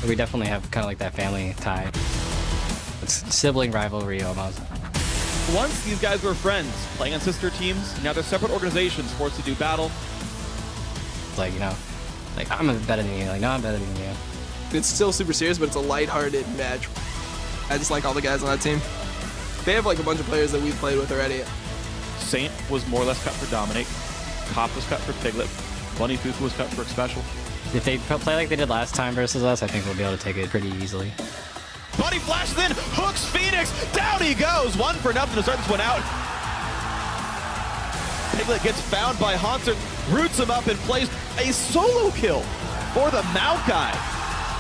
We definitely have kind of like that family tie. It's sibling rivalry almost. Once these guys were friends, playing on sister teams. Now they're separate organizations forced to do battle. It's like, you know, like I'm better than you. Like, no, I'm better than you. It's still super serious, but it's a lighthearted match. I just like all the guys on that team. They have like a bunch of players that we've played with already. Saint was more or less cut for Dominate. Cop was cut for Piglet. Bunny Fufu was cut for Special. If they play like they did last time versus us, I think we'll be able to take it pretty easily. Bunny flashes in, hooks Phoenix, down he goes! 1-0 to start this one out. Piglet gets found by Hanser, roots him up and plays a solo kill for the Maokai.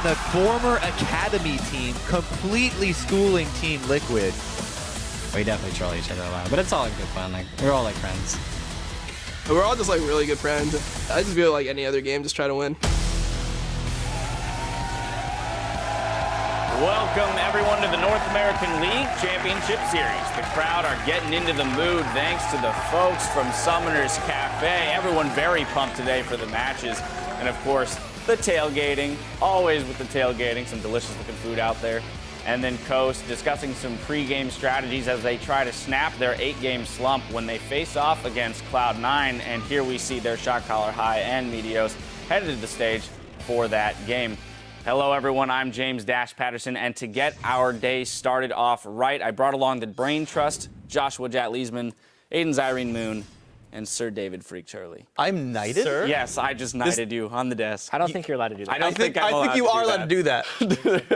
The former Academy team completely schooling Team Liquid. We definitely troll each other a lot, but it's all in good fun. Like, we're all like friends. We're all just like really good friends. I just feel like any other game, just try to win. Welcome, everyone, to the North American League Championship Series. The crowd are getting into the mood thanks to the folks from Summoners Cafe. Everyone very pumped today for the matches. And, of course, the tailgating. Always with the tailgating. Some delicious-looking food out there. And then Coast discussing some pre-game strategies as they try to snap their 8-game slump when they face off against Cloud9. And here we see their Shot Caller High and Meteos headed to the stage for that game. Hello, everyone. I'm James Dash Patterson, and to get our day started off right, I brought along the Brain Trust, Joshua Jat-Leesman, Aiden Zyrene Moon, and Sir David Freak Charlie. I'm knighted? Sir? Yes, I just knighted you on the desk. I don't think you're allowed to do that. I think you are allowed to do that.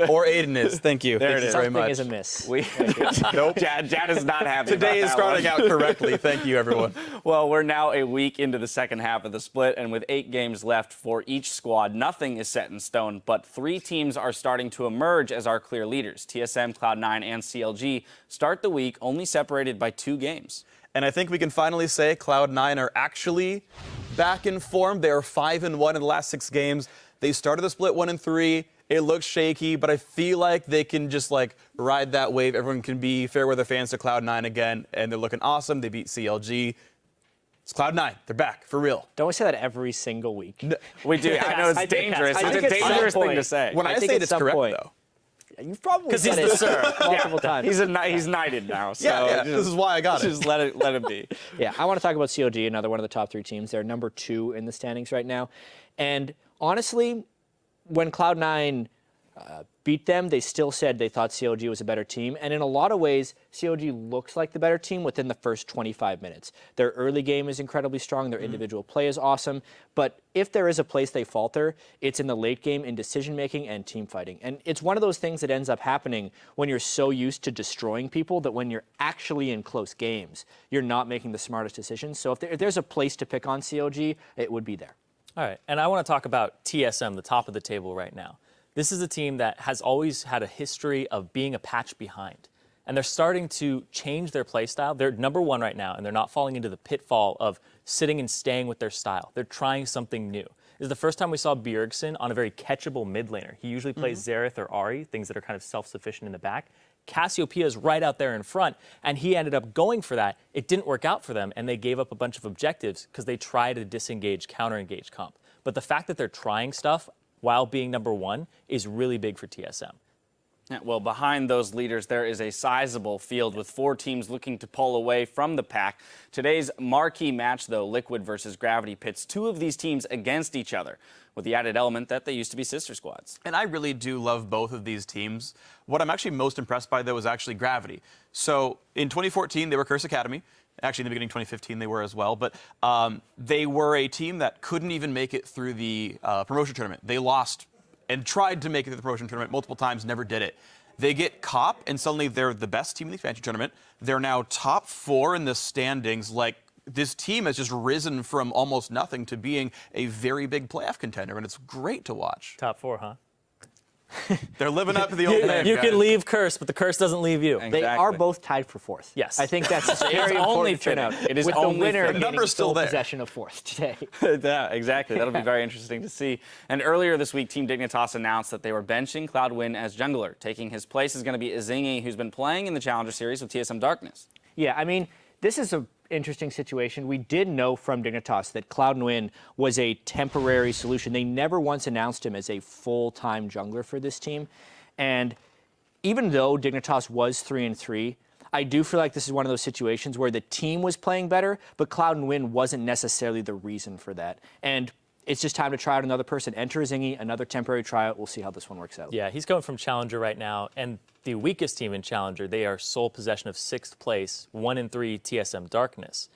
Or Aiden is. Thank you. There Thank it you is. very Something much. is amiss. Nope. Jad is not happy Today is about that starting one. out correctly. Thank you, everyone. Well, we're now a week into the second half of the split, and with 8 games left for each squad, nothing is set in stone, but 3 teams are starting to emerge as our clear leaders. TSM, Cloud9, and CLG start the week only separated by 2 games. And I think we can finally say Cloud9 are actually back in form. They are 5-1 in the last 6 games. They started the split 1-3. It looks shaky, but I feel like they can just like ride that wave. Everyone can be fair weather fans to Cloud9 again, and they're looking awesome. They beat CLG. It's Cloud9. They're back for real. Don't we say that every single week? No. We do. I know it's dangerous. I It's think a at some dangerous thing point- to say. When I think say at it's some correct, point- though. You've probably 'Cause said he's it the sir. multiple times. He's knighted now. So Yeah, this is why I got it. Just let it be. Yeah, I want to talk about CLG, another one of the top 3 teams. They're number 2 in the standings right now. And honestly, when Cloud9 beat them, they still said they thought CLG was a better team. And in a lot of ways, CLG looks like the better team within the first 25 minutes. Their early game is incredibly strong. Their individual play is awesome. But if there is a place they falter, it's in the late game in decision-making and team fighting. And it's one of those things that ends up happening when you're so used to destroying people that when you're actually in close games, you're not making the smartest decisions. So if there's a place to pick on CLG, it would be there. All right, and I want to talk about TSM, the top of the table right now. This is a team that has always had a history of being a patch behind. And they're starting to change their play style. They're number 1 right now, and they're not falling into the pitfall of sitting and staying with their style. They're trying something new. This is the first time we saw Bjergsen on a very catchable mid laner. He usually plays Xerath or Ahri, things that are kind of self-sufficient in the back. Cassiopeia is right out there in front, and he ended up going for that. It didn't work out for them, and they gave up a bunch of objectives because they tried to disengage, counter-engage comp. But the fact that they're trying stuff while being number 1 is really big for TSM. Yeah, well, behind those leaders, there is a sizable field with 4 teams looking to pull away from the pack. Today's marquee match, though, Liquid versus Gravity, pits 2 of these teams against each other, with the added element that they used to be sister squads. And I really do love both of these teams. What I'm actually most impressed by, though, is actually Gravity. So in 2014, they were Curse Academy. Actually, in the beginning of 2015, they were as well. But they were a team that couldn't even make it through the promotion tournament. They lost and tried to make it to the promotion tournament multiple times, never did it. They get COP, and suddenly they're the best team in the expansion tournament. They're now top 4 in the standings. Like, this team has just risen from almost nothing to being a very big playoff contender, and it's great to watch. Top 4, huh? They're living up to the old name, You guys. can leave Curse, but the Curse doesn't leave you. Exactly. They are both tied for 4th. Yes. I think that's very only important to note. fitting. It is with only the winner fitting. The number's getting still full there. possession of 4th today. Yeah, exactly. That'll be very interesting to see. And earlier this week, Team Dignitas announced that they were benching Cloudwin as jungler. Taking his place is going to be Izingi, who's been playing in the Challenger Series with TSM Darkness. Yeah, I mean, this is interesting situation. We did know from Dignitas that Cloud9 was a temporary solution. They never once announced him as a full-time jungler for this team. And even though Dignitas was 3-3, I do feel like this is one of those situations where the team was playing better, but Cloud9 wasn't necessarily the reason for that. And it's just time to try out another person. Enter Zingy, another temporary tryout. We'll see how this one works out. Yeah, he's going from Challenger right now, and the weakest team in Challenger, they are sole possession of 6th place, 1-3 TSM Darkness.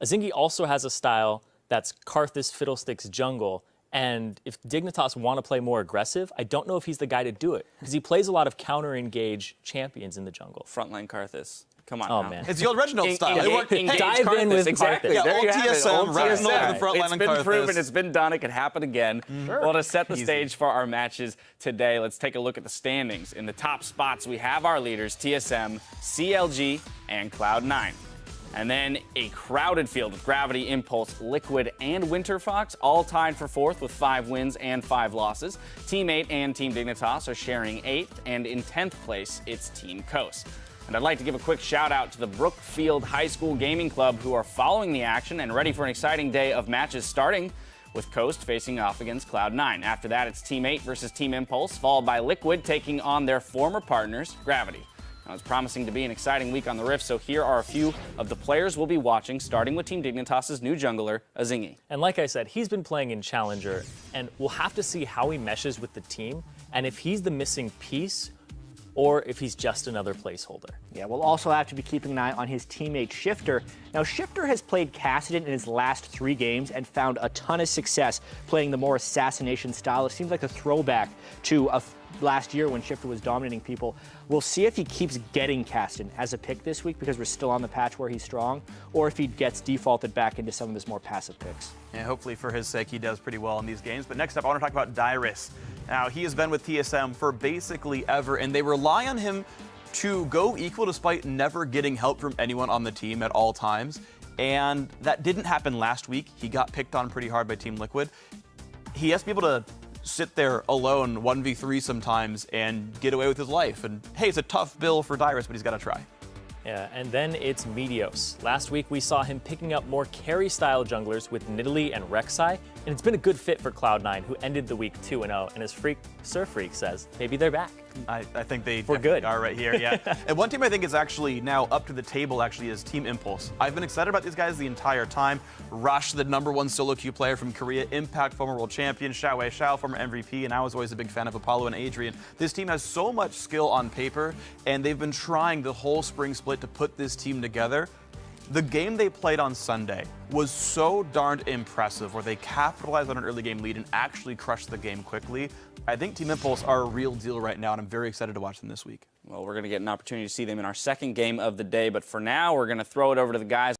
Zingy also has a style that's Karthus Fiddlesticks jungle, and if Dignitas want to play more aggressive, I don't know if he's the guy to do it, because he plays a lot of counter-engage champions in the jungle. Frontline Karthus. Come on. Oh, now. man. It's the old Reginald style. It worked. Dive in with exactly. Karthus. There old you have it. TSM, Old Reginald TSM. with the frontline It's been Karthus. proven, it's been done, it can happen again. Sure. Well, to set the Easy. stage for our matches today, let's take a look at the standings. In the top spots, we have our leaders, TSM, CLG, and Cloud9. And then a crowded field with Gravity, Impulse, Liquid, and Winterfox, all tied for 4th with 5 wins and 5 losses. Team 8 and Team Dignitas are sharing 8th, and in 10th place, it's Team Coast. And I'd like to give a quick shout out to the Brookfield High School Gaming Club, who are following the action and ready for an exciting day of matches, starting with Coast facing off against Cloud9. After that, it's Team 8 versus Team Impulse, followed by Liquid taking on their former partners, Gravity. Now, it's promising to be an exciting week on the Rift, so here are a few of the players we'll be watching, starting with Team Dignitas' new jungler, Zingy. And like I said, he's been playing in Challenger, and we'll have to see how he meshes with the team, and if he's the missing piece, or if he's just another placeholder. Yeah, we'll also have to be keeping an eye on his teammate Shifter. Now, Shifter has played Kassadin in his last 3 games and found a ton of success playing the more assassination style. It seems like a throwback to last year when Shifter was dominating people. We'll see if he keeps getting Kassadin as a pick this week because we're still on the patch where he's strong, or if he gets defaulted back into some of his more passive picks. And hopefully for his sake, he does pretty well in these games. But next up, I want to talk about Dyrus. Now, he has been with TSM for basically ever, and they rely on him to go equal despite never getting help from anyone on the team at all times. And that didn't happen last week. He got picked on pretty hard by Team Liquid. He has to be able to sit there alone 1v3 sometimes and get away with his life. And hey, it's a tough bill for Dyrus, but he's got to try. Yeah, and then it's Meteos. Last week we saw him picking up more carry-style junglers with Nidalee and Rek'Sai, and it's been a good fit for Cloud9, who ended the week 2-0, and as Surf Freak says, maybe they're back. I think they We're good. are right here, yeah. And one team I think is actually now up to the table actually is Team Impulse. I've been excited about these guys the entire time. Rush, the #1 solo queue player from Korea, Impact, former world champion, Xiaowei Xiao, former MVP, and I was always a big fan of Apollo and Adrian. This team has so much skill on paper, and they've been trying the whole spring split to put this team together. The game they played on Sunday was so darned impressive, where they capitalized on an early game lead and actually crushed the game quickly. I think Team Impulse are a real deal right now, and I'm very excited to watch them this week. Well, we're going to get an opportunity to see them in our second game of the day, but for now, we're going to throw it over to the guys